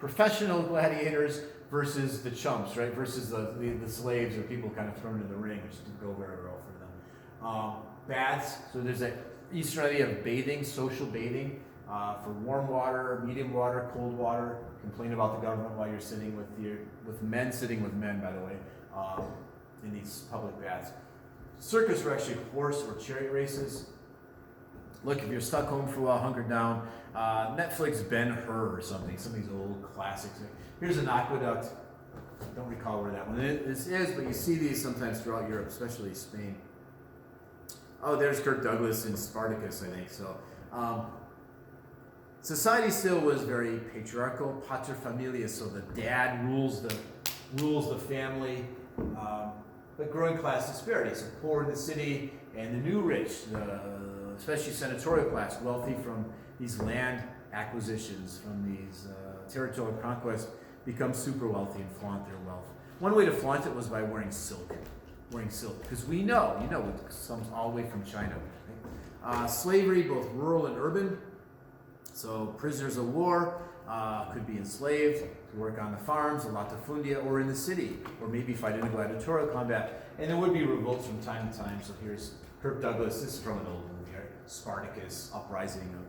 professional gladiators versus the chumps, right? Versus the slaves or people kind of thrown into the ring, which didn't go very well for them. Baths. So there's an Eastern idea of bathing, social bathing, for warm water, medium water, cold water. Complain about the government while you're sitting with men sitting with men, by the way, in these public baths. Circus were actually horse or chariot races. Look, if you're stuck home for a while, hunkered down, Netflix Ben-Hur or something, some of these old classics. Here's an aqueduct. I don't recall where that one is, but you see these sometimes throughout Europe, especially Spain. Oh, there's Kirk Douglas in Spartacus, I think. So, society still was very patriarchal, paterfamilias. So the dad rules the family, but growing class disparity. So poor in the city and the new rich, especially senatorial class, wealthy from these land acquisitions, from these territorial conquests, become super wealthy and flaunt their wealth. One way to flaunt it was by wearing silk. Because we know, it comes all the way from China. Right? Slavery, both rural and urban. So prisoners of war could be enslaved to work on the farms, a latifundia, or in the city, or maybe fight in a gladiatorial combat. And there would be revolts from time to time. So here's Kirk Douglas. This is from an old movie, right? Spartacus, uprising of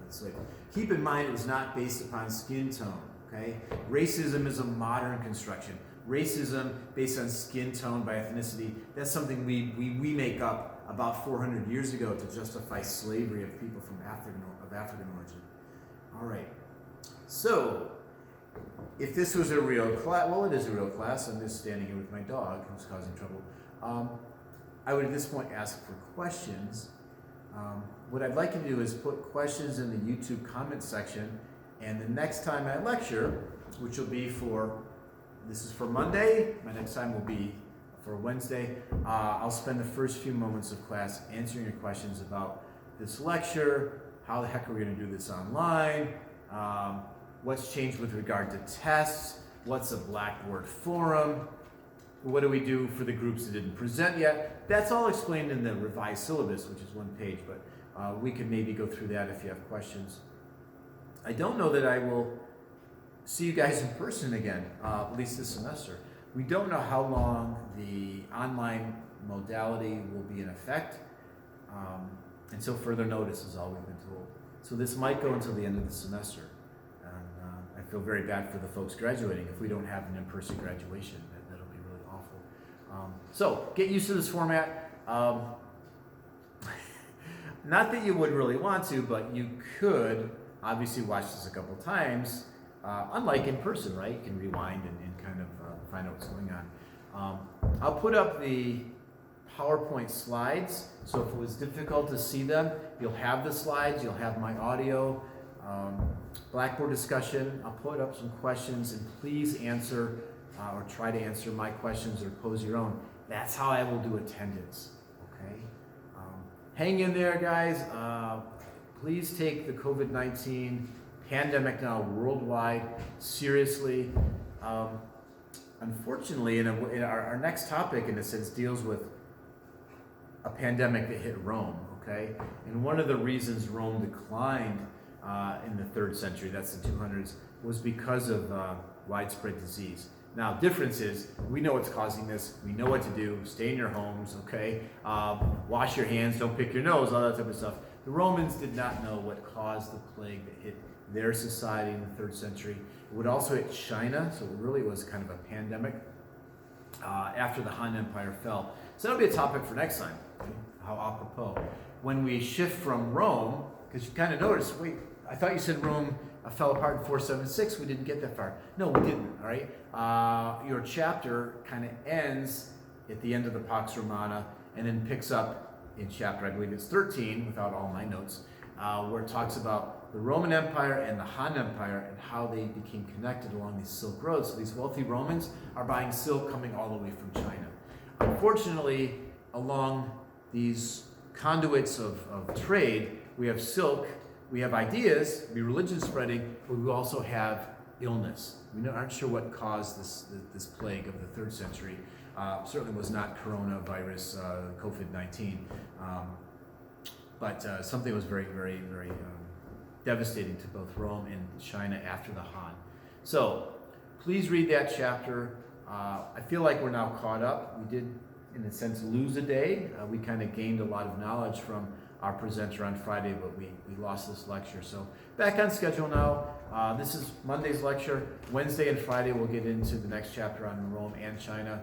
slavery. Keep in mind, it was not based upon skin tone. Okay, racism is a modern construction. Racism based on skin tone by ethnicity, that's something we make up about 400 years ago to justify slavery of people from African origin. All right, so if this was a real class, well, it is a real class. I'm just standing here with my dog who's causing trouble. I would at this point ask for questions. What I'd like to do is put questions in the YouTube comment section, and the next time I lecture, which will be this is for Monday, my next time will be for Wednesday, I'll spend the first few moments of class answering your questions about this lecture, how the heck are we going to do this online, what's changed with regard to tests, what's a Blackboard forum, what do we do for the groups that didn't present yet. That's all explained in the revised syllabus, which is one page, but we can maybe go through that if you have questions. I don't know that I will see you guys in person again, at least this semester. We don't know how long the online modality will be in effect, until further notice is all we've been told. So this might go until the end of the semester. And I feel very bad for the folks graduating. If we don't have an in-person graduation, that'll be really awful. So get used to this format. Not that you would really want to, but you could obviously watch this a couple times. Unlike in person, right? You can rewind and kind of find out what's going on. I'll put up the PowerPoint slides, so if it was difficult to see them, you'll have the slides, you'll have my audio, Blackboard discussion. I'll put up some questions, and please answer or try to answer my questions or pose your own. That's how I will do attendance, okay? Hang in there, guys. Please take the COVID-19 pandemic now worldwide seriously. Unfortunately, in our next topic, in a sense, deals with a pandemic that hit Rome, okay? And one of the reasons Rome declined in the 3rd century, that's the 200s, was because of widespread disease. Now, difference is, we know what's causing this, we know what to do, stay in your homes, okay? Wash your hands, don't pick your nose, all that type of stuff. The Romans did not know what caused the plague that hit their society in the 3rd century. It would also hit China, so it really was kind of a pandemic after the Han Empire fell. So that'll be a topic for next time, okay? How apropos. When we shift from Rome, because you kind of notice, wait, I thought you said Rome fell apart in 476, we didn't get that far. No, we didn't, all right? Your chapter kind of ends at the end of the Pax Romana and then picks up in chapter, I believe it's 13, without all my notes, where it talks about the Roman Empire and the Han Empire and how they became connected along these Silk Roads. So these wealthy Romans are buying silk coming all the way from China. Unfortunately, along these conduits of trade, we have silk, we have ideas, we have religion spreading, but we also have illness. We aren't sure what caused this plague of the 3rd century. Certainly was not coronavirus, COVID-19, but something was very, very, very devastating to both Rome and China after the Han. So please read that chapter. I feel like we're now caught up. We did, in a sense, lose a day. We kind of gained a lot of knowledge from our presenter on Friday, but we lost this lecture. So back on schedule now. This is Monday's lecture. Wednesday and Friday we'll get into the next chapter on Rome and China.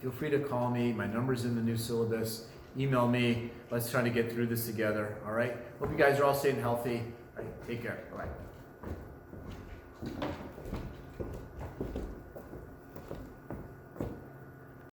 Feel free to call me. My number's in the new syllabus. Email me. Let's try to get through this together. All right? Hope you guys are all staying healthy. All right, take care. Bye.